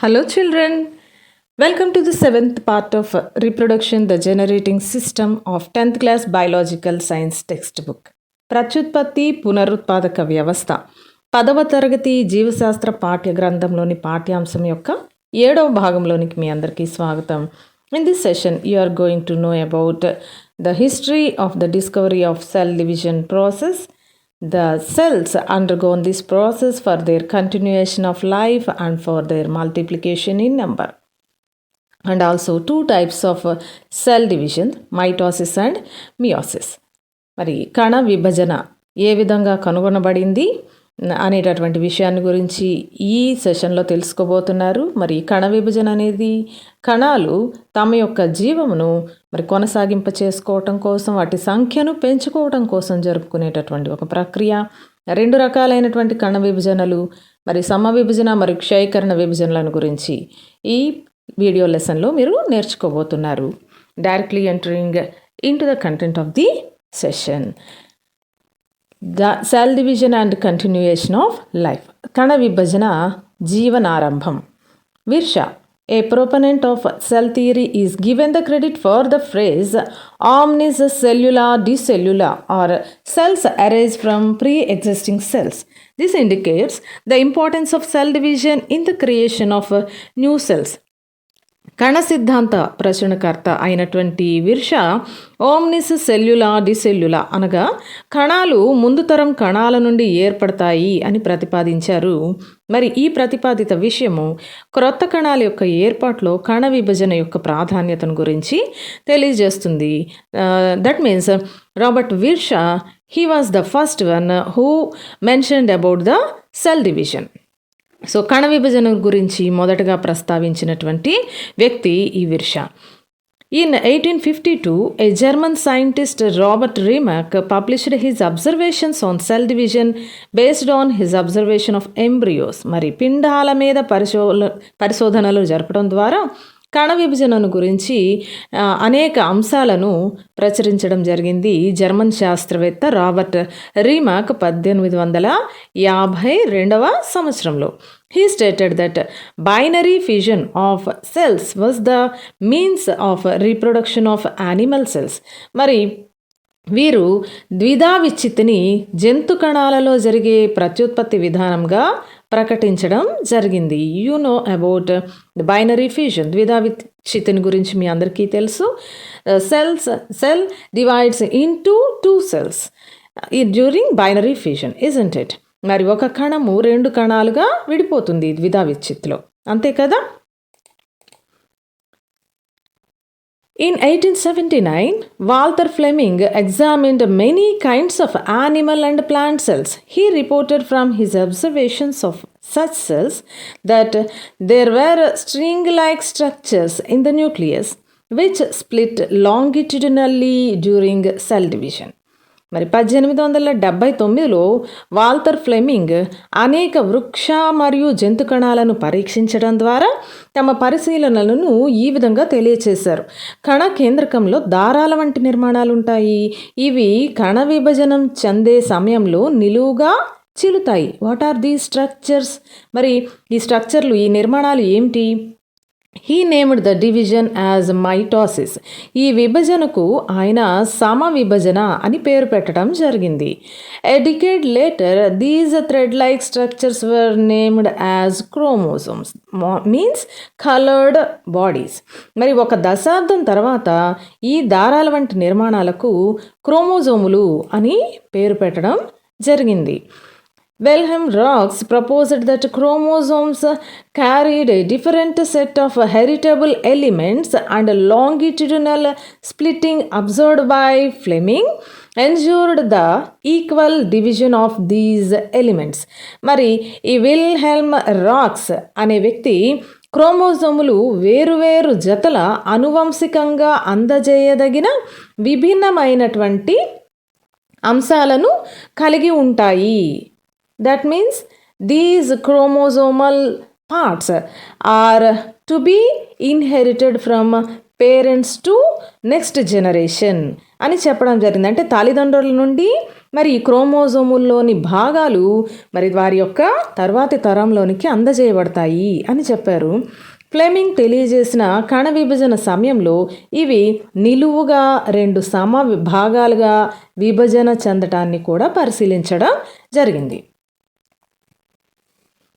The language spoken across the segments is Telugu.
Hello, children. Welcome to the seventh part of Reproduction, the Generating System of 10th Class Biological Science Textbook. ప్రత్యుత్పత్తి పునరుత్పాదక వ్యవస్థ 10వ తరగతి జీవశాస్త్ర పాఠ్య గ్రంథంలోని పాఠ్యాంశం యొక్క 7వ భాగంలోనికి మీ అందరికీ స్వాగతం. In this session, you are going to know about the history of the discovery of cell division process. The cells undergone this process for their continuation of life and for their multiplication in number. And also two types of cell division, mitosis and meiosis. మరి కణ విభజన ఏ విధంగా కనుగొనబడింది అనేటటువంటి విషయాన్ని గురించి ఈ సెషన్లో తెలుసుకోబోతున్నారు. మరి కణ విభజన అనేది కణాలు తమ యొక్క జీవమును మరి కొనసాగింప చేసుకోవటం కోసం, వాటి సంఖ్యను పెంచుకోవటం కోసం జరుపుకునేటటువంటి ఒక ప్రక్రియ. రెండు రకాలైనటువంటి కణ విభజనలు, మరి సమవిభజన మరియు క్షయకరణ విభజనలను గురించి ఈ వీడియో లెసన్లో మీరు నేర్చుకోబోతున్నారు. Directly entering into the content of the session. Cell division and continuation of life. కణ విభజన జీవనారంభం. విర్షా, a proponent of cell theory, is given the credit for the phrase omnis cellula decellula, or cells arise from pre-existing cells. This indicates the importance of cell division in the creation of new cells. కణ సిద్ధాంత ప్రచురణకర్త అయినటువంటి విర్షా ఓమ్నిస్ సెల్యులా డిసెల్యులా అనగా కణాలు ముందు తరం కణాల నుండి ఏర్పడతాయి అని ప్రతిపాదించారు. మరి ఈ ప్రతిపాదిత విషయము క్రొత్త కణాల యొక్క ఏర్పాటులో కణ విభజన యొక్క ప్రాధాన్యతను గురించి తెలియజేస్తుంది. That means Robert Virchow, he was the first one who mentioned about the cell division. So కణ విభజన గురించి మొదటగా ప్రస్తావించినటువంటి వ్యక్తి ఈ విర్షా. In 1852, a German scientist, Robert Remak, published his observations on cell division based on his observation of embryos. మరి పిండాల మీద పరిశోధనలు జరపడం ద్వారా కణ విభజనను గురించి అనేక అంశాలను ప్రచురించడం జరిగింది. జర్మన్ శాస్త్రవేత్త రాబర్ట్ రీమాక్ 1852వ సంవత్సరంలో. He stated that binary fission of cells was the means of reproduction of animal cells. మరి వీరు ద్విధా విచ్ఛిత్తిని జంతు కణాలలో జరిగే ప్రత్యుత్పత్తి విధానంగా ప్రకటించడం జరిగింది. You know about the binary fusion. ద్విధా విచ్ఛిత్తిని గురించి మీ అందరికీ తెలుసు. Cell divides into two cells during binary fusion, isn't it? మరి ఒక కణము రెండు కణాలుగా విడిపోతుంది ద్విధా విచ్ఛిత్తిలో, అంతే కదా? In 1879, Walter Fleming examined many kinds of animal and plant cells. He reported from his observations of such cells that there were string-like structures in the nucleus which split longitudinally during cell division. మరి 1879లో వాల్టర్ ఫ్లెమింగ్ అనేక వృక్ష మరియు జంతు కణాలను పరీక్షించడం ద్వారా తమ పరిశీలనలను ఈ విధంగా తెలియచేశారు. కణ కేంద్రకంలో దారాల వంటి నిర్మాణాలు ఉంటాయి. ఇవి కణ విభజనం చెందే సమయంలో నిలువుగా చిలుతాయి. What are the structures? మరి ఈ స్ట్రక్చర్లు, ఈ నిర్మాణాలు ఏమిటి? He named the division as mitosis. ఈ విభజనకు ఆయన సమవిభజన అని పేరు పెట్టడం జరిగింది. A decade later, these thread-like structures were named as chromosomes, means colored bodies. మరి ఒక దశాబ్దం తర్వాత ఈ దారాల వంటి నిర్మాణాలకు క్రోమోజోములు అని పేరు పెట్టడం జరిగింది. Wilhelm Rox proposed that chromosomes carried a different set of heritable elements, and longitudinal splitting observed by Fleming ensured the equal division of these elements. మరి ఈ విల్హెల్మ్ రాక్స్ అనే వ్యక్తి క్రోమోజోములు వేరువేరు జతల అనువంశికంగా అందజేయదగిన విభిన్నమైనటువంటి అంశాలను కలిగి ఉంటాయి. That means these chromosomal parts are to be inherited from parents to next generation అని చెప్పడం జరిగింది. అంటే తల్లిదండ్రుల నుండి మరి ఈ క్రోమోజోముల్లోని భాగాలు మరి వారి యొక్క తర్వాతి తరంలోనికి అందజేయబడతాయి అని చెప్పారు. ఫ్లెమింగ్ తెలియజేసిన కణ విభజన సమయంలో ఇవి నిలువుగా 2 సమ భాగాలుగా విభజన చెందటాన్ని కూడా పరిశీలించడం జరిగింది.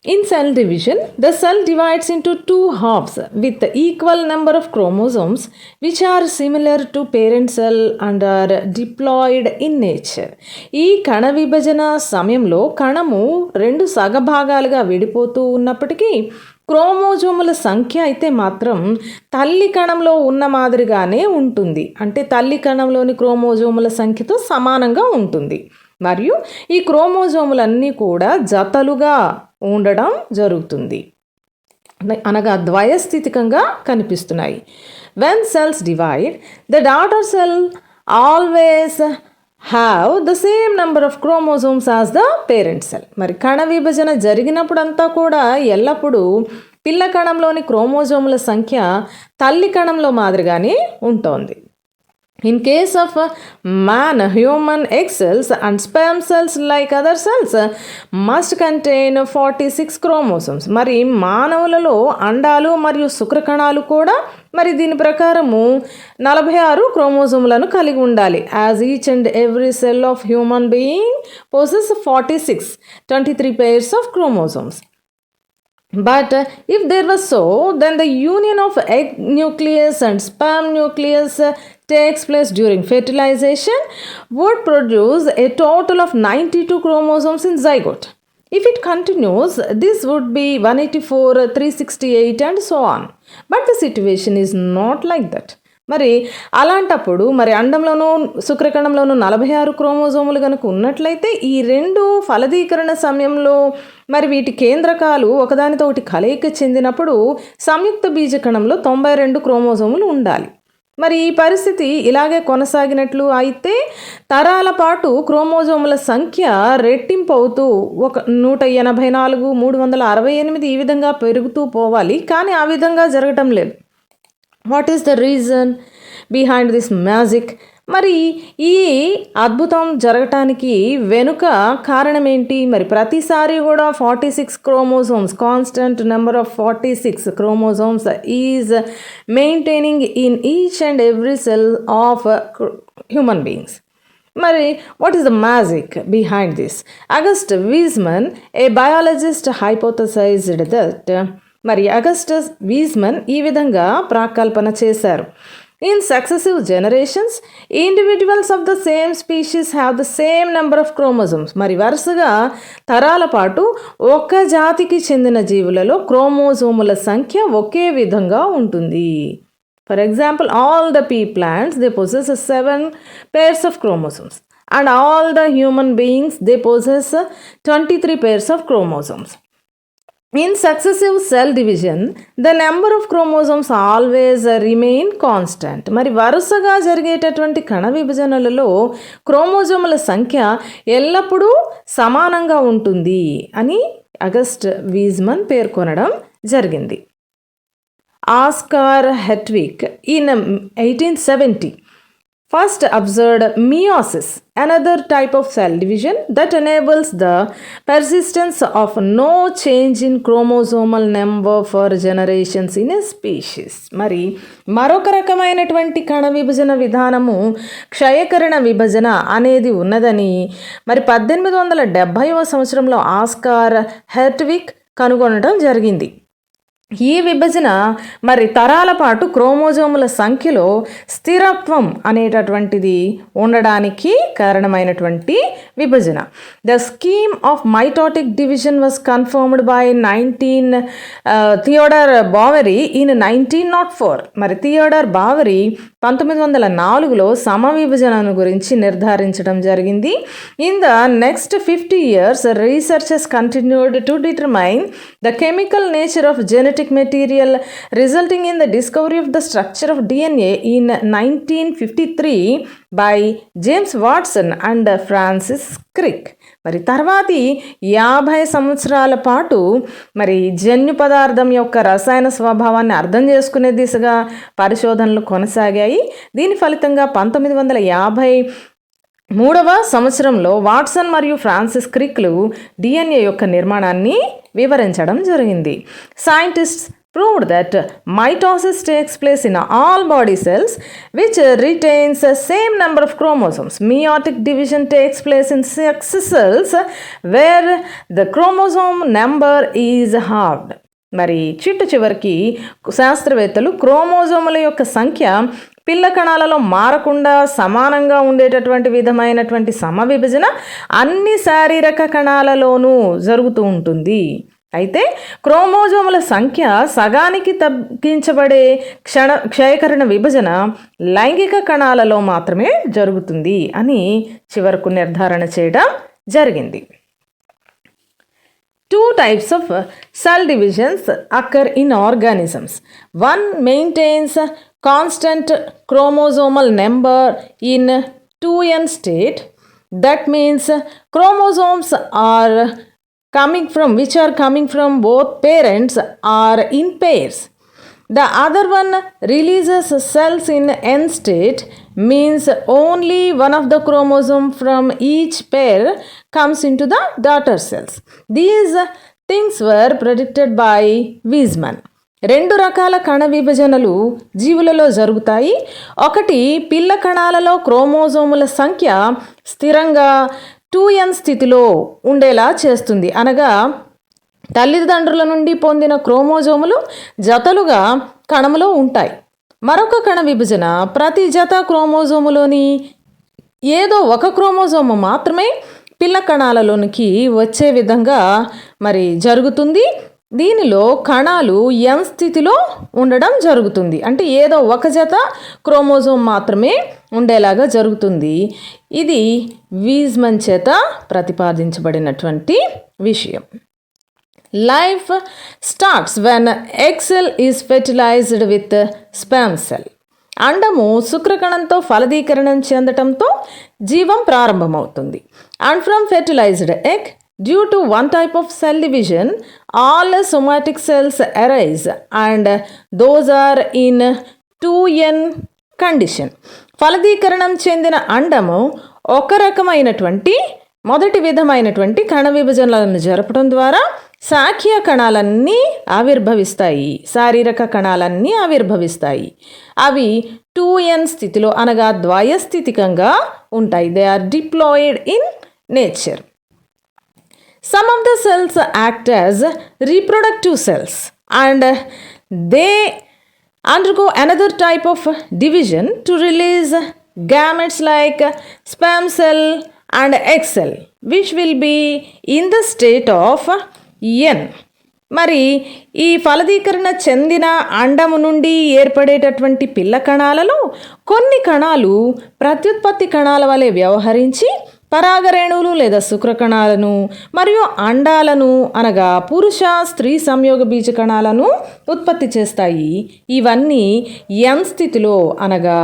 In cell division, the cell divides into 2 halves with the equal number of chromosomes which are similar to parent cell and are diploid in nature. ఈ కణ విభజన సమయంలో కణము 2 సగభాగాలుగా విడిపోతూ ఉన్నప్పటికీ క్రోమోజోముల సంఖ్య అయితే మాత్రం తల్లి కణంలో ఉన్న మాదిరిగానే ఉంటుంది. అంటే తల్లి కణంలోని క్రోమోజోముల సంఖ్యతో సమానంగా ఉంటుంది. మరియు ఈ క్రోమోజోములన్నీ కూడా జతలుగా ఉండడం జరుగుతుంది, అనగా ద్వయస్థితికంగా కనిపిస్తున్నాయి. When cells divide, the daughter cell always have the same number of chromosomes as the parent cell. మరి కణ విభజన జరిగినప్పుడంతా కూడా ఎల్లప్పుడూ పిల్ల కణంలోని క్రోమోజోముల సంఖ్య తల్లి కణంలో మాదిరిగానే ఉంటుంది. In case of man, human egg cells and sperm cells like other cells must contain 46 chromosomes. మరి మానవులలో అండాలు మరియు శుక్రకణాలు కూడా మరి దీని ప్రకారము 46 క్రోమోజోములను కలిగి ఉండాలి. As each and every cell of human being possesses 46, 23 pairs of chromosomes. But if there was so, then the union of egg nucleus and sperm nucleus takes place during fertilization would produce a total of 92 chromosomes in zygote. If it continues, this would be 184, 368 and so on. But the situation is not like that. మరి అలాంటప్పుడు మరి అండంలోనూ శుక్రకణంలోనూ 46 క్రోమోజోములు కనుక ఉన్నట్లయితే ఈ 2 ఫలదీకరణ సమయంలో మరి వీటి కేంద్రకాలు ఒకదానితో ఒకటి కలయిక చెందినప్పుడు సంయుక్త బీజకణంలో 92 క్రోమోజోములు ఉండాలి. మరి ఈ పరిస్థితి ఇలాగే కొనసాగినట్లు అయితే తరాల పాటు క్రోమోజోముల సంఖ్య రెట్టింపు అవుతూ 184, 368 ఈ విధంగా పెరుగుతూ పోవాలి. కానీ ఆ విధంగా జరగటం లేదు. What is the reason behind this magic? మరి ఈ అద్భుతం జరగటానికి వెనుక కారణం ఏంటి? మరి ప్రతిసారి కూడా 46 chromosomes, constant number of 46 chromosomes is maintaining in each and every cell of human beings. మరి what is the magic behind this? August Weismann, a biologist, hypothesized that మరి అగస్టస్ వీజ్మన్ ఈ విధంగా ప్రాకల్పన చేశారు. In successive generations individuals of the same species have the same number of chromosomes. మరి వరుసగా తరాల పాటు ఒక జాతికి చెందిన జీవులలో క్రోమోజోముల సంఖ్య ఒకే విధంగా ఉంటుంది. For example, all the pea plants they possess 7 pairs of chromosomes and all the human beings they possess 23 pairs of chromosomes. In successive cell division, the number of chromosomes always remain constant. మరి వరుసగా జరిగేటటువంటి కణ విభజనలలో క్రోమోజోముల సంఖ్య ఎల్లప్పుడూ సమానంగా ఉంటుంది అని అగస్ట్ వీజ్మన్ పేర్కొనడం జరిగింది. Oscar Hertwig in 1870 first observed meiosis, another type of cell division that enables the persistence of no change in chromosomal number for generations in a species. మరి మరొక రకమైనటువంటి కణ విభజన విధానము క్షయకరణ విభజన అనేది ఉన్నదని మరి 1870వ సంవత్సరంలో ఆస్కార్ హెట్విక్ కనుగొనడం జరిగింది. ఈ విభజన మరి తరాల పాటు క్రోమోజోముల సంఖ్యలో స్థిరత్వం అనేటటువంటిది ఉండడానికి కారణమైనటువంటి విభజన. The scheme of mitotic division was confirmed by Theodor Boveri in 1904. మరి థియోడర్ బావరీ 1904లో సమ విభజనను గురించి నిర్ధారించడం జరిగింది. In the next 50 years researchers continued to determine the chemical nature of genetic material resulting in the discovery of the structure of DNA in 1953 by James Watson and Francis Crick. మరి తర్వాతి 50 సంవత్సరాల పాటు మరి జన్యు పదార్థం యొక్క రసాయన స్వభావాన్ని అర్థం చేసుకునే దిశగా పరిశోధనలు కొనసాగాయి. దీని ఫలితంగా 1950 3వ సంవత్సరంలో వాట్సన్ మరియు ఫ్రాన్సిస్ క్రిక్లు డిఎన్ఏ యొక్క నిర్మాణాన్ని వివరించడం జరిగింది. Scientists proved that mitosis takes place in all body cells which retains the same number of chromosomes. Meiotic division takes place in sex cells where the chromosome number is halved. మరి చివరికి శాస్త్రవేత్తలు క్రోమోజోముల యొక్క సంఖ్య పిల్ల కణాలలో మారకుండా సమానంగా ఉండేటటువంటి విధమైనటువంటి సమవిభజన అన్ని శారీరక కణాలలోనూ జరుగుతూ ఉంటుంది. అయితే క్రోమోజోముల సంఖ్య సగానికి తగ్గించబడే క్షయకరణ విభజన లైంగిక కణాలలో మాత్రమే జరుగుతుంది అని చివరకు నిర్ధారణ చేయడం జరిగింది. 2 types of cell divisions occur in organisms. One maintains constant chromosomal number in 2n state. That means chromosomes which are coming from both parents are in pairs. The other one releases cells in N state, means only one of the chromosome from each pair comes into the daughter cells. These things were predicted by Weizmann. 2 రకాల కణ విభజనలు జీవులలో జరుగుతాయి. ఒకటి పిల్ల కణాలలో క్రోమోజోముల సంఖ్య స్థిరంగా 2n స్థితిలో ఉండేలా చేస్తుంది. అనగా తల్లిదండ్రుల నుండి పొందిన క్రోమోజోములు జతలుగా కణములో ఉంటాయి. మరొక కణ విభజన ప్రతి జత క్రోమోజోములోని ఏదో ఒక క్రోమోజోము మాత్రమే పిల్ల కణాలలోనికి వచ్చే విధంగా మరి జరుగుతుంది. దీనిలో కణాలు ఎన్ స్థితిలో ఉండడం జరుగుతుంది. అంటే ఏదో ఒక జత క్రోమోజోమ్ మాత్రమే ఉండేలాగా జరుగుతుంది. ఇది వీజ్మన్ చేత ప్రతిపాదించబడినటువంటి విషయం. Life starts when egg cell is fertilized with sperm cell. అండము శుక్రకణంతో ఫలదీకరణం చెందటంతో జీవం ప్రారంభమవుతుంది. And from fertilized egg, due to one type of cell division, all somatic cells arise and those are in 2n condition. ఫలదీకరణం చెందిన అండము ఒక రకమైనటువంటి మొదటి విధమైనటువంటి కణ విభజనలను జరపడం ద్వారా శాఖీయ కణాలన్నీ ఆవిర్భవిస్తాయి, శారీరక కణాలన్నీ ఆవిర్భవిస్తాయి. అవి 2n స్థితిలో అనగా ద్వయస్థితికంగా ఉంటాయి. They are diploid in nature. Some of the cells act as reproductive cells and they undergo another type of division to release gametes like sperm cell and egg cell, which will be in the state of N. మరి ఈ ఫలదీకరణ చెందిన అండము నుండి ఏర్పడేటటువంటి పిల్ల కణాలలో కొన్ని కణాలు ప్రత్యుత్పత్తి కణాల వలె వ్యవహరించి పరాగరేణువులు లేదా శుక్రకణాలను మరియు అండాలను అనగా పురుష స్త్రీ సంయోగ బీజ కణాలను ఉత్పత్తి చేస్తాయి. ఇవన్నీ ఎన్ స్థితిలో అనగా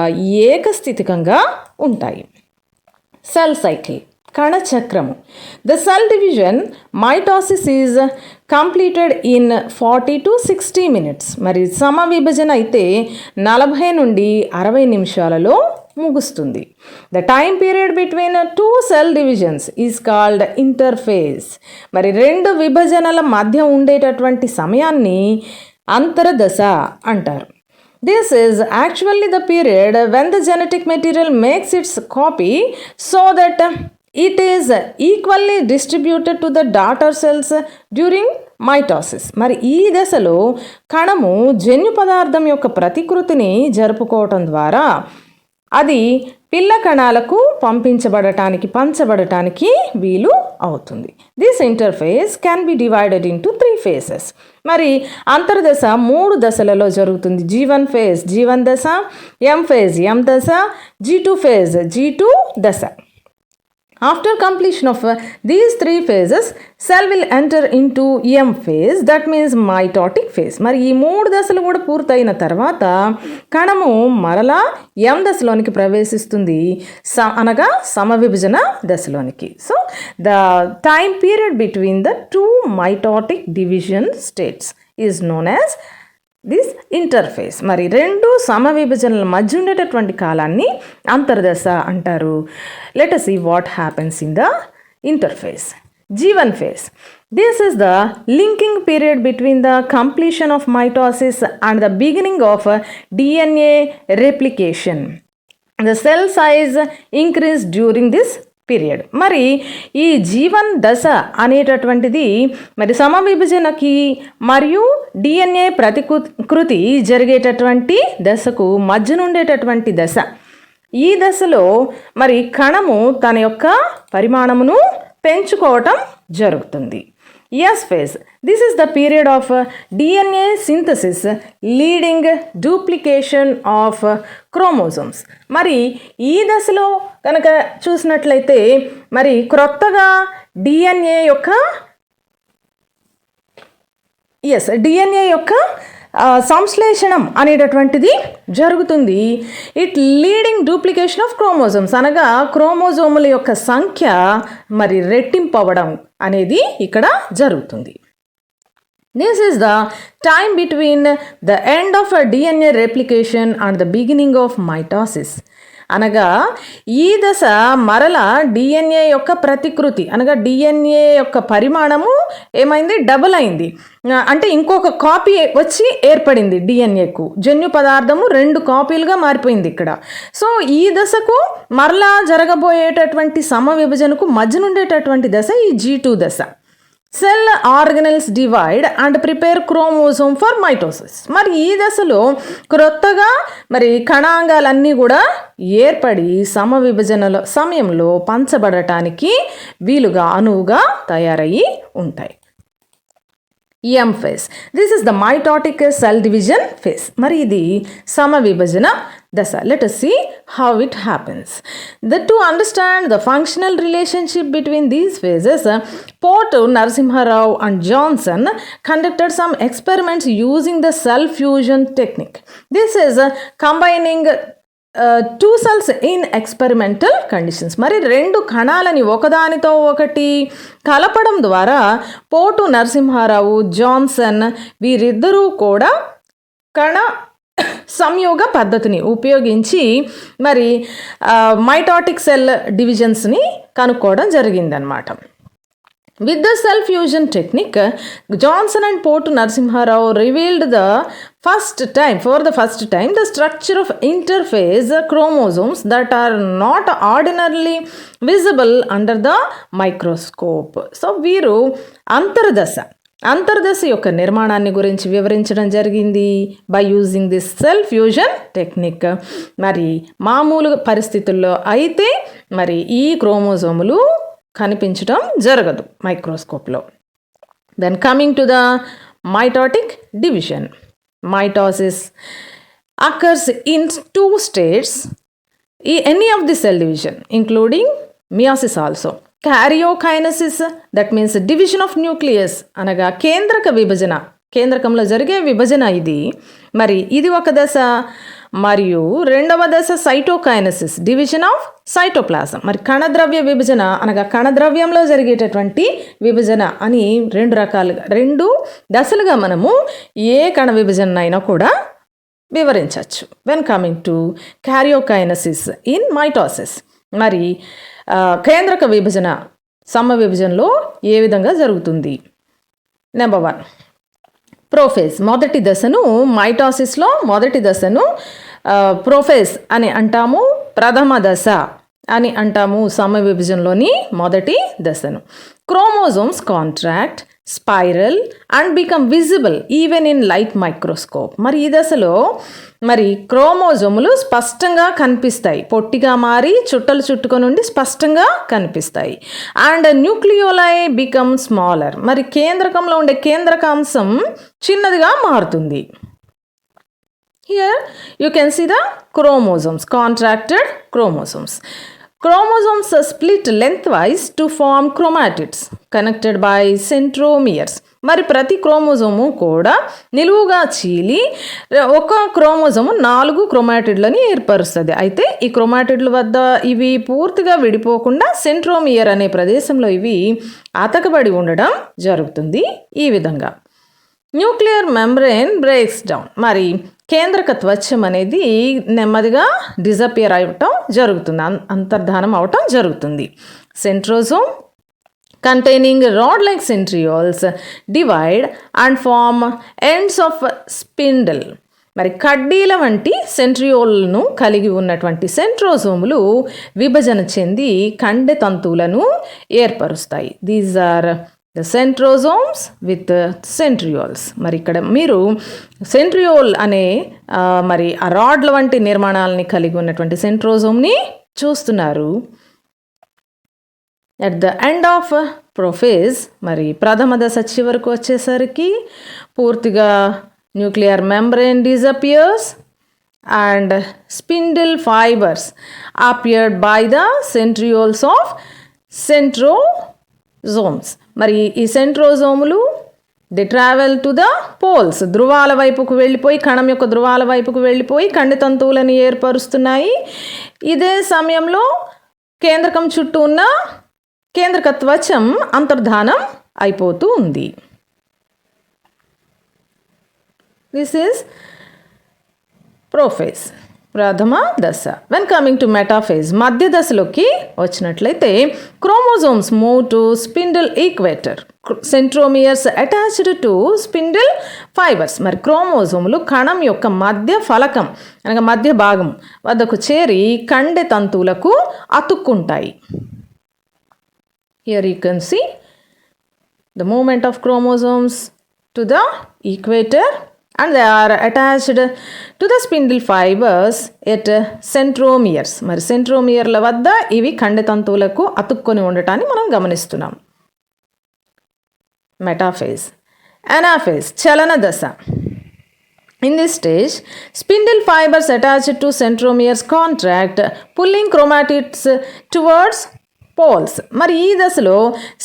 ఏకస్థితికంగా ఉంటాయి. సెల్ సైకిల్ కణచక్రము. The cell division mitosis is completed in 40 to 60 minutes. మరి సమవిభజన అయితే 40 నుండి 60 నిమిషాలలో ముగుస్తుంది. The time period between 2 cell divisions is called interphase. మరి 2 విభజనల మధ్య ఉండేటటువంటి సమయాన్ని అంతరదశ అంటారు. This is actually the period when the genetic material makes its copy so that it is equally distributed to the daughter cells during mitosis. మరి ఈ దశలో కణము జన్యు పదార్థం యొక్క ప్రతికృతిని జరుపుకోవటం ద్వారా అది పిల్ల కణాలకు పంచబడటానికి వీలు అవుతుంది. This interface can be divided into 3 phases. మరి అంతర్దశ 3 దశలలో జరుగుతుంది. G1 phase G1 దశ, M phase M దశ, G2 phase G2 దశ. After completion of these 3 phases, cell will enter into M phase, that means mitotic phase. మరి ఈ 3 దశలు కూడా పూర్తయిన తర్వాత కణము మరలా M దశలోనికి ప్రవేశిస్తుంది, అనగా సమవిభజన దశలోనికి. So the time period between the 2 mitotic division states is known as this interphase. మరి రెండు సమవిభజనల మధ్య ఉండేటటువంటి కాలాన్ని అంతర్దశ అంటారు. Let us see what happens in the interface. G1 phase. This is the linking period between the completion of mitosis and the beginning of DNA replication. The cell size increased during this period. మరి ఈ జీవన్ దశ అనేటటువంటిది మరి సమవిభజనకి మరియు డిఎన్ఏ ప్రతికృతి జరిగేటటువంటి దశకు మధ్య ఉండేటటువంటి దశ. ఈ దశలో మరి కణము తన యొక్క పరిమాణమును పెంచుకోవటం జరుగుతుంది. Yes phase. This is the period of DNA synthesis leading duplication of chromosomes. మరి ఈ దశలో కనుక చూసినట్లయితే మరి క్రొత్తగా డిఎన్ఏ యొక్క సంశ్లేషణం అనేటటువంటిది జరుగుతుంది. It leading duplication of chromosomes అనగా క్రోమోజోముల యొక్క సంఖ్య మరి రెట్టింపు అవ్వడం అనేది ఇక్కడ జరుగుతుంది. This is the time between the end of a DNA replication and the beginning of mitosis. అనగా ఈ దశ మరల డిఎన్ఏ యొక్క ప్రతికృతి అనగా డిఎన్ఏ యొక్క పరిమాణము ఏమైంది, డబుల్ అయింది. అంటే ఇంకొక కాపీ వచ్చి ఏర్పడింది. డిఎన్ఏకు జన్యు పదార్థము 2 కాపీలుగా మారిపోయింది ఇక్కడ. సో ఈ దశకు మరలా జరగబోయేటటువంటి సమవిభజనకు మధ్య ఉండేటటువంటి దశ ఈ G2 దశ. Cell organelles divide and prepare chromosome for mitosis. మరి ఈ దశలో క్రొత్తగా మరి కణాంగాలన్నీ కూడా ఏర్పడి సమవిభజనల సమయంలో పంచబడటానికి వీలుగా అనువుగా తయారయ్యి ఉంటాయి. M phase. This is the mitotic cell division phase. మరి ఇది సమవిభజన దశ. Let us see how it happens. To understand the functional relationship between these phases, Porter, Narasimha Rao and Johnson conducted some experiments using the cell fusion technique. This is combining 2 cells in experimental conditions. మరి 2 కణాలని ఒకదానితో ఒకటి కలపడం ద్వారా పోర్టు నరసింహారావు, జాన్సన్ వీరిద్దరూ కూడా కణ సంయోగ పద్ధతిని ఉపయోగించి మరి మైటోటిక్ సెల్ డివిజన్స్ని కనుక్కోవడం జరిగిందనమాట. With the cell fusion technique, Johnson and Porter Narasimha Rao revealed for the first time the structure of interphase chromosomes that are not ordinarily visible under the microscope. So వీరు అంతర్దశ యొక్క నిర్మాణాన్ని గురించి వివరించడం జరిగింది by using this cell fusion technique. మరి మామూలు పరిస్థితుల్లో అయితే మరి ఈ క్రోమోజోములు కనిపించడం జరగదు మైక్రోస్కోప్లో. Then coming to the mitotic division. Mitosis occurs in 2 states. Any of the cell division including meiosis also. Karyokinesis, that means division of nucleus అనగా కేంద్రక విభజన, కేంద్రకంలో జరిగే విభజన ఇది. మరి ఇది ఒక దశ. మరియు రెండవ దశ సైటోకైనసిస్, డివిజన్ ఆఫ్ సైటోప్లాజం. మరి కణద్రవ్య విభజన అనగా కణద్రవ్యంలో జరిగేటటువంటి విభజన అని 2 దశలుగా మనము ఏ కణ విభజన అయినా కూడా వివరించవచ్చు. When coming to karyokinesis in mitosis, మరి కేంద్రక విభజన సమవిభజనలో ఏ విధంగా జరుగుతుంది? Number 1 prophase. మొదటి దశను మైటోసిస్లో మొదటి దశను ప్రోఫేజ్ అని అంటాము, ప్రథమ దశ అని అంటాము. సమవిభజనలోని మొదటి దశను. Chromosomes contract, spiral and become visible even in light microscope. మరి ఈ దశలో మరి క్రోమోజోములు స్పష్టంగా కనిపిస్తాయి, పొట్టిగా మారి చుట్టలు చుట్టుకొని ఉండి స్పష్టంగా కనిపిస్తాయి. And nucleoli become smaller. మరి కేంద్రకంలో ఉండే కేంద్రకాంశం చిన్నదిగా మారుతుంది. Here you can see the chromosomes, contracted chromosomes. Chromosomes are split lengthwise to form chromatids connected by centromeres. మరి ప్రతి క్రోమోజోము కూడా నిలువుగా చీలి ఒక క్రోమోజోము 4 క్రోమాటిడ్లని ఏర్పరుస్తుంది. అయితే ఈ క్రోమాటిడ్ల వద్ద ఇవి పూర్తిగా విడిపోకుండా సెంట్రోమియర్ అనే ప్రదేశంలో ఇవి అతకబడి ఉండడం జరుగుతుంది. ఈ విధంగా న్యూక్లియర్ మెంబ్రెయిన్ బ్రేక్స్ డౌన్. మరి కేంద్రక త్వచం అనేది నెమ్మదిగా డిజపియర్ అవటం జరుగుతుంది, అంతర్ధానం అవటం జరుగుతుంది. Centrosome containing rod-like centrioles divide and form ends of spindle. మరి కడ్డీల వంటి సెంట్రియోల్ను కలిగి ఉన్నటువంటి సెంట్రోజోములు విభజన చెంది కండె తంతువులను ఏర్పరుస్తాయి. These are the centrosomes with centrioles. మరి ఇక్కడ మీరు సెంట్రియోల్ అనే మరి ఆ రాడ్ల వంటి నిర్మాణాలని కలిగి ఉన్నటువంటి సెంట్రోజోమ్ని చూస్తున్నారు. At the end of prophase, మరి ప్రథమ దశ చివరకు వచ్చేసరికి పూర్తిగా nuclear membrane disappears and spindle fibres appeared by the centrioles of centrosomes. మరి ఈ సెంట్రోజోములు the travel to the poles, ధృవాల వైపుకు వెళ్ళిపోయి, కణం యొక్క ధృవాల వైపుకు వెళ్ళిపోయి కండె తంతువులను ఏర్పరుస్తున్నాయి. ఇదే సమయంలో కేంద్రకం చుట్టూ ఉన్న కేంద్రక త్వచం అంతర్ధానం అయిపోతూ ఉంది. దిస్ ఈజ్ ప్రోఫేజ్, ప్రథమ దశ. వెన్ కమింగ్ టు మెటాఫేజ్, మధ్య దశలోకి వచ్చినట్లయితే chromosomes move to spindle equator, centromeres attached to spindle fibres. మరి క్రోమోజోములు కణం యొక్క మధ్య ఫలకం అనగా మధ్య భాగం వద్దకు చేరి కండె తంతువులకు అతుక్కుంటాయి. Here you can see the movement of chromosomes to the equator and they are attached to the spindle fibers at centromeres. మరి సెంట్రోమియర్ల వద్ద ఇవి కండె తంతువులకు అతుక్కొని ఉండటాన్ని మనం గమనిస్తున్నాం. మెటాఫేజ్. అనాఫేజ్, చలన దశ. In this stage, spindle fibers attached to centromeres contract, pulling chromatids towards poles. మరి ఈ దశలో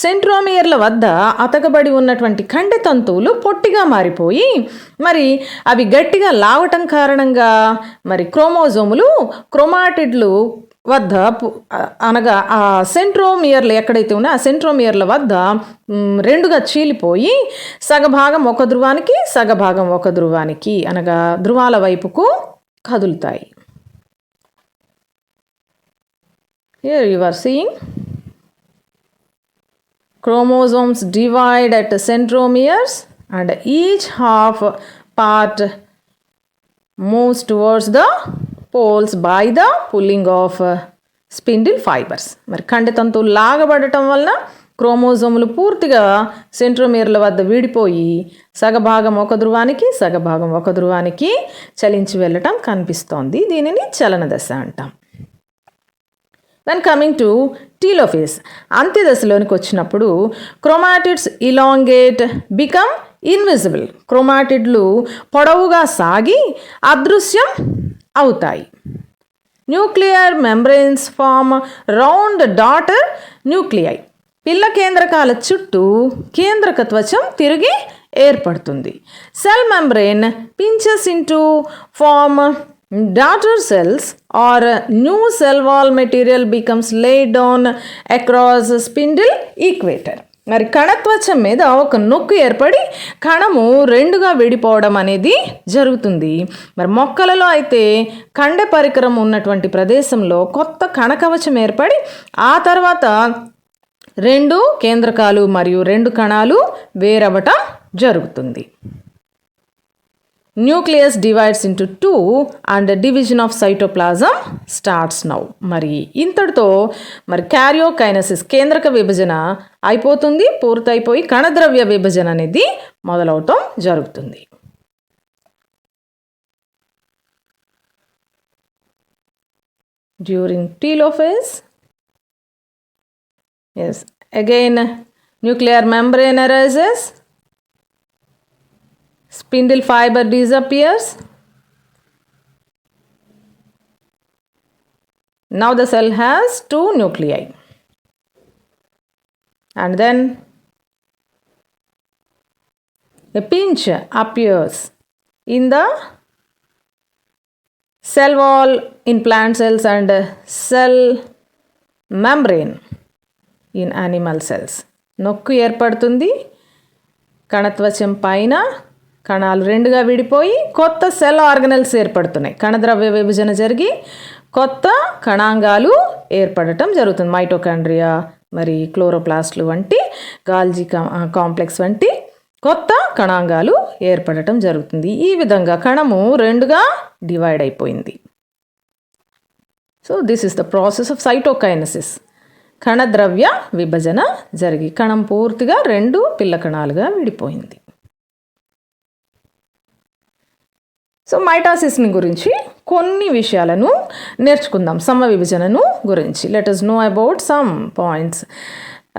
సెంట్రోమియర్ల వద్ద అతకబడి ఉన్నటువంటి కండె తంతువులు పొట్టిగా మారిపోయి మరి అవి గట్టిగా లాగటం కారణంగా మరి క్రోమోజోములు క్రోమాటిడ్లు వద్ద అనగా ఆ సెంట్రోమియర్లు ఎక్కడైతే ఉన్నాయో ఆ సెంట్రోమియర్ల వద్ద రెండుగా చీలిపోయి సగభాగం ఒక ధ్రువానికి సగభాగం ఒక ధ్రువానికి అనగా ధ్రువాల వైపుకు కదులుతాయి. Here you are seeing chromosomes divide at centromeres and each half part moves towards the poles by the pulling of spindle fibers. మరి కండె తంతువులు లాగబడటం వలన క్రోమోజోములు పూర్తిగా సెంట్రోమియర్ల వద్ద విడిపోయి సగభాగం ఒక ధ్రువానికి సగభాగం ఒక ధ్రువానికి చలించి వెళ్ళటం కనిపిస్తోంది. దీనిని చలన దశ అంటాం. When coming to telophase, అంత్య దశలోనికి వచ్చినప్పుడు క్రోమాటిడ్స్ ఇలాంగేట్ బికమ్ ఇన్విజిబుల్. క్రోమాటిడ్లు పొడవుగా సాగి అదృశ్యం అవుతాయి. Nuclear membranes form round daughter nuclei. పిల్ల కేంద్రకాల చుట్టూ కేంద్రక త్వచం తిరిగి ఏర్పడుతుంది. Cell membrane pinches into form daughter cells or new cell wall material becomes laid down across spindle equator. మరి కణత్వచం మీద ఒక నొక్కు ఏర్పడి కణము రెండుగా విడిపోవడం అనేది జరుగుతుంది. మరి మొక్కలలో అయితే కండె పరికరం ఉన్నటువంటి ప్రదేశంలో కొత్త కణకవచం ఏర్పడి ఆ తర్వాత రెండు కేంద్రకాలు మరియు రెండు కణాలు వేరవటం జరుగుతుంది. Nucleus divides into 2 and division of cytoplasm starts now. మరి ఇంతటితో మరి క్యారియోకైనసిస్ కేంద్రక విభజన అయిపోతుంది, పూర్తయిపోయి కణద్రవ్య విభజన అనేది మొదలవటం జరుగుతుంది. During telophase, yes, again nuclear membrane arises. Spindle fiber disappears. Now the cell has 2 nuclei. And then a pinch appears in the cell wall in plant cells and cell membrane in animal cells. నొక్కు ఏర్పడుతుంది కణత్వచం పైన కణాలు రెండుగా విడిపోయి కొత్త సెల్ ఆర్గనెల్స్ ఏర్పడుతున్నాయి. కణద్రవ్య విభజన జరిగి కొత్త కణాంగాలు ఏర్పడటం జరుగుతుంది. మైటోకాండ్రియా, మరి క్లోరోప్లాస్ట్లు వంటి, గాల్జీ కాంప్లెక్స్ వంటి కొత్త కణాంగాలు ఏర్పడటం జరుగుతుంది. ఈ విధంగా కణము రెండుగా డివైడ్ అయిపోయింది. So this is the process of cytokinesis. కణద్రవ్య విభజన జరిగి కణం పూర్తిగా రెండు పిల్ల కణాలుగా విడిపోయింది. సో మైటాసిస్ని గురించి కొన్ని విషయాలను నేర్చుకుందాం. సమవిభజనను గురించి. Let us know about some points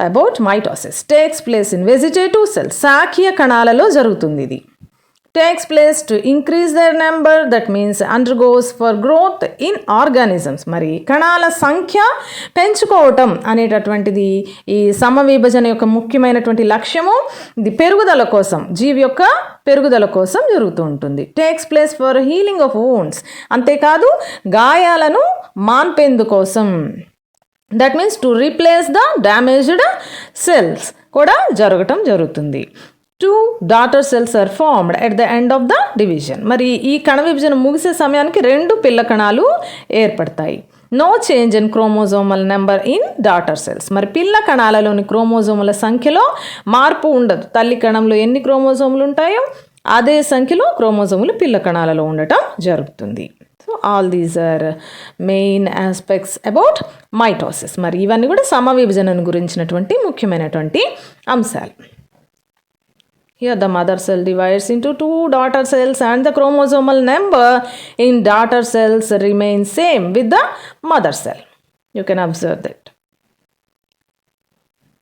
about mitosis. Takes place in vegetative cells. శాఖీయ కణాలలో జరుగుతుంది ఇది. Takes place to increase their number, that means undergoes for growth in organisms. మరి కణాల సంఖ్య పెంచుకోవటం అనేటటువంటిది ఈ సమవిభజన యొక్క ముఖ్యమైనటువంటి లక్ష్యము. ఇది పెరుగుదల కోసం, జీవి యొక్క పెరుగుదల కోసం జరుగుతూ ఉంటుంది. Takes place for healing of wounds. అంతేకాదు గాయాలను మాన్పేందుకోసం, that means to replace the damaged cells కూడా జరగటం జరుగుతుంది. 2 daughter cells are formed at the end of the division. మరి ఈ కణ విభజన ముగిసే సమయానికి 2 పిల్ల కణాలు ఏర్పడతాయి. No change in chromosomal number in daughter cells. మరి పిల్ల కణాలలోని క్రోమోజోముల సంఖ్యలో మార్పు ఉండదు. తల్లి కణంలో ఎన్ని క్రోమోజోములు ఉంటాయో అదే సంఖ్యలో క్రోమోజోములు పిల్ల కణాలలో ఉండటం జరుగుతుంది. So all these are main aspects about mitosis. మరి ఇవన్నీ కూడా సమవిభజనను గురించినటువంటి ముఖ్యమైనటువంటి అంశాలు. Here the mother cell divides into 2 daughter cells and the chromosomal number in daughter cells remains same with the mother cell. You can observe that.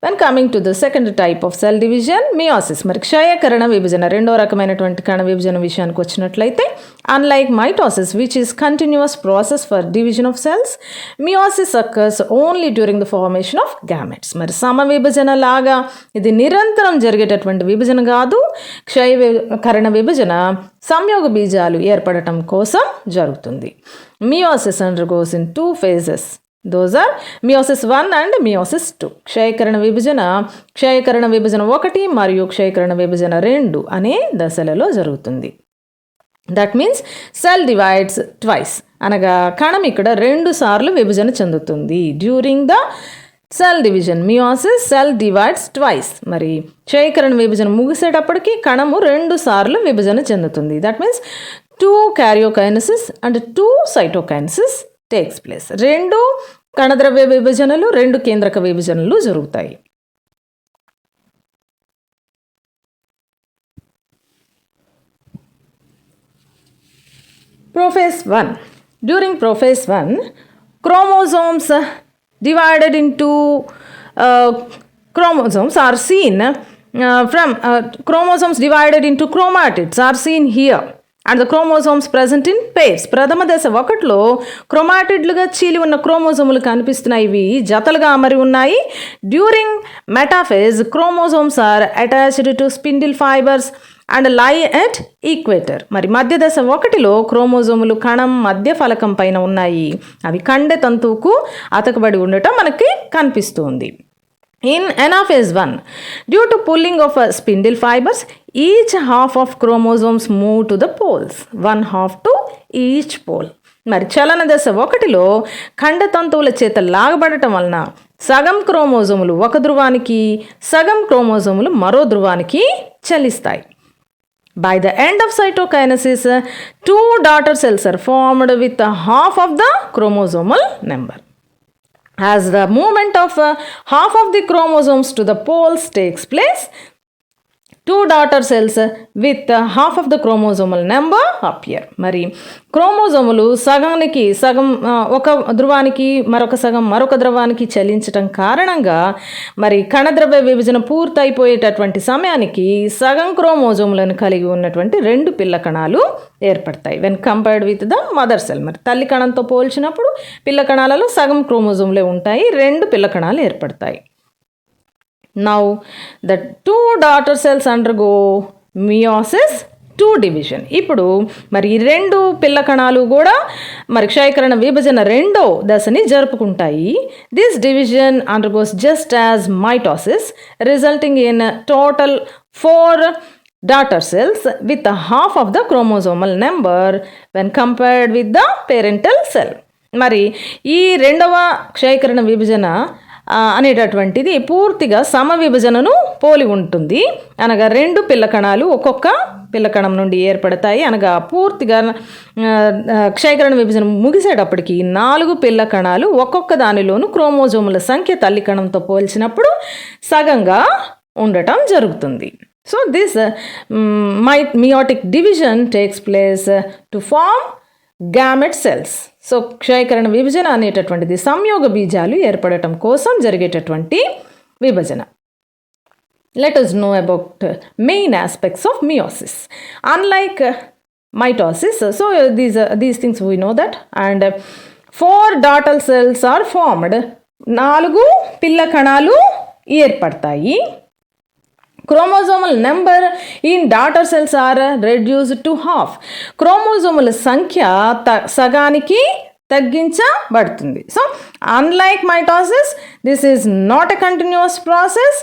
When coming to the second type of cell division, meiosis. మరి క్షయకరణ విభజన, రెండో రకమైనటువంటి కణ విభజన విషయానికి వచ్చినట్లయితే, unlike mitosis which is continuous process for division of cells, meiosis occurs only during the formation of gametes. మరి సమ విభజన లాగా ఇది నిరంతరం జరిగేటటువంటి విభజన కాదు. క్షయకరణ విభజన సంయోగ బీజాలు ఏర్పడటం కోసం జరుగుతుంది. meiosis undergoes in 2 phases. Those are meiosis 1 and meiosis 2. క్షయకరణ విభజన 1 మరియు క్షయకరణ విభజన 2 అనే దశలలో జరుగుతుంది. That means cell divides twice. అనగా కణం ఇక్కడ 2 సార్లు విభజన చెందుతుంది. During the cell division meiosis cell divides twice. మరి క్షయకరణ విభజన ముగిసేటప్పటికి కణము 2 సార్లు విభజన చెందుతుంది. That means 2 karyokinesis and 2 cytokinesis takes place. 2 కణద్రవ్య విభజనలు, 2 కేంద్రక విభజనలు జరుగుతాయి. Prophase 1. During prophase 1, chromosomes divided into chromosomes are seen chromosomes divided into chromatids are seen here. And the chromosomes present in pairs. ప్రథమ దశ 1లో క్రోమాటిడ్లుగా చీలి ఉన్న క్రోమోజోములు కనిపిస్తున్నాయి. ఇవి జతలుగా అమరి ఉన్నాయి. During metaphase chromosomes are attached to spindle fibres and lie at equator. మరి మధ్య దశ 1లో క్రోమోజోములు కణం మధ్య ఫలకం పైన ఉన్నాయి. అవి కండె తంతువుకు అతకబడి ఉండటం మనకి కనిపిస్తుంది. In anaphase 1, due to pulling of spindle fibers, each half of chromosomes move to the poles, 1 half to each pole. మరి చలన దశ 1లో ఖండ తంతువుల చేత లాగబడటం వలన సగం క్రోమోజోములు ఒక ధ్రువానికి, సగం క్రోమోజోములు మరో ధ్రువానికి చలిస్తాయి. By the end of cytokinesis, 2 daughter cells are formed with half of the chromosomal number. As the movement of half of the chromosomes to the poles takes place, 2 daughter cells with half of the chromosomal number appear. మరి క్రోమోజోములు సగానికి సగం ఒక ధ్రువానికి, మరొక సగం మరొక ధ్రువానికి చలించటం కారణంగా మరి కణద్రవ్య విభజన పూర్తయిపోయేటటువంటి సమయానికి సగం క్రోమోజోములను కలిగి ఉన్నటువంటి 2 పిల్ల కణాలు ఏర్పడతాయి. When compared with the mother cell. మరి తల్లి కణంతో పోల్చినప్పుడు పిల్ల కణాలలో సగం క్రోమోజోములే ఉంటాయి, 2 పిల్ల కణాలు ఏర్పడతాయి. Now the 2 daughter cells undergo meiosis 2 division. ఇప్పుడు మరి 2 పిల్ల కణాలు కూడా మరి క్షయకరణ విభజన 2వ దశని జరుపుకుంటాయి. This division undergoes just as mitosis, resulting in total 4 daughter cells with a half of the chromosomal number when compared with the parental cell. మరి ఈ రెండవ క్షయకరణ విభజన అనేటటువంటిది పూర్తిగా సమవిభజనను పోలి ఉంటుంది. అనగా రెండు పిల్ల కణాలు ఒక్కొక్క పిల్ల కణం నుండి ఏర్పడతాయి. అనగా పూర్తిగా క్షయకరణ విభజన ముగిసేటప్పటికి 4 పిల్ల కణాలు ఒక్కొక్క దానిలోనూ క్రోమోజోముల సంఖ్య తల్లి కణంతో పోల్చినప్పుడు సగంగా ఉండటం జరుగుతుంది. So this meiotic division takes place to form gamete cells. So క్షయకరణ విభజన అనేటటువంటిది సంయోగ బీజాలు ఏర్పడటం కోసం జరిగేటటువంటి విభజన. Let us know about main aspects of meiosis. Unlike mitosis, so these things we know that, and 4 daughter cells are formed. 4 పిల్ల కణాలు ఏర్పడతాయి. Chromosomal number in daughter cells are reduced to half. క్రోమోజోముల సంఖ్య సగానికి తగ్గించబడుతుంది. So unlike mitosis this is not a continuous process.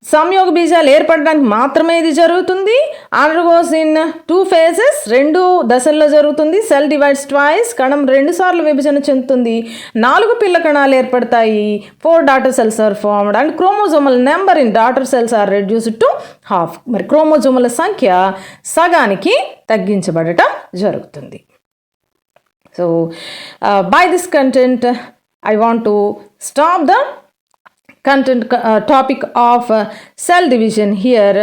సంయోగ బీజాలు ఏర్పడడానికి మాత్రమే ఇది జరుగుతుంది. అండర్గోస్ ఇన్ 2 phases, 2 దశల్లో జరుగుతుంది. సెల్ డివైడ్స్ ట్వైస్, కణం 2 సార్లు విభజన చెందుతుంది. 4 పిల్ల కణాలు ఏర్పడతాయి. 4 daughter cells are formed and chromosomal number in daughter cells are reduced to half. మరి క్రోమోజోముల సంఖ్య సగానికి తగ్గించబడటం జరుగుతుంది. So by this content I want to stop the topic of cell division here.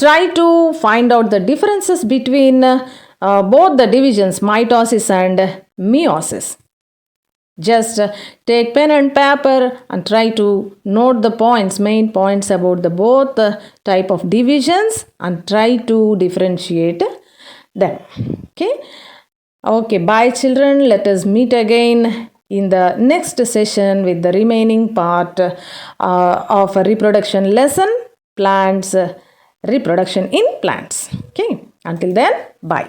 Try to find out the differences between both the divisions, mitosis and meiosis. Just take pen and paper and try to note the main points about the both type of divisions and try to differentiate them. Okay, bye children. Let us meet again in the next session with the remaining part of a reproduction lesson, plants, reproduction in plants. Okay, until then, bye.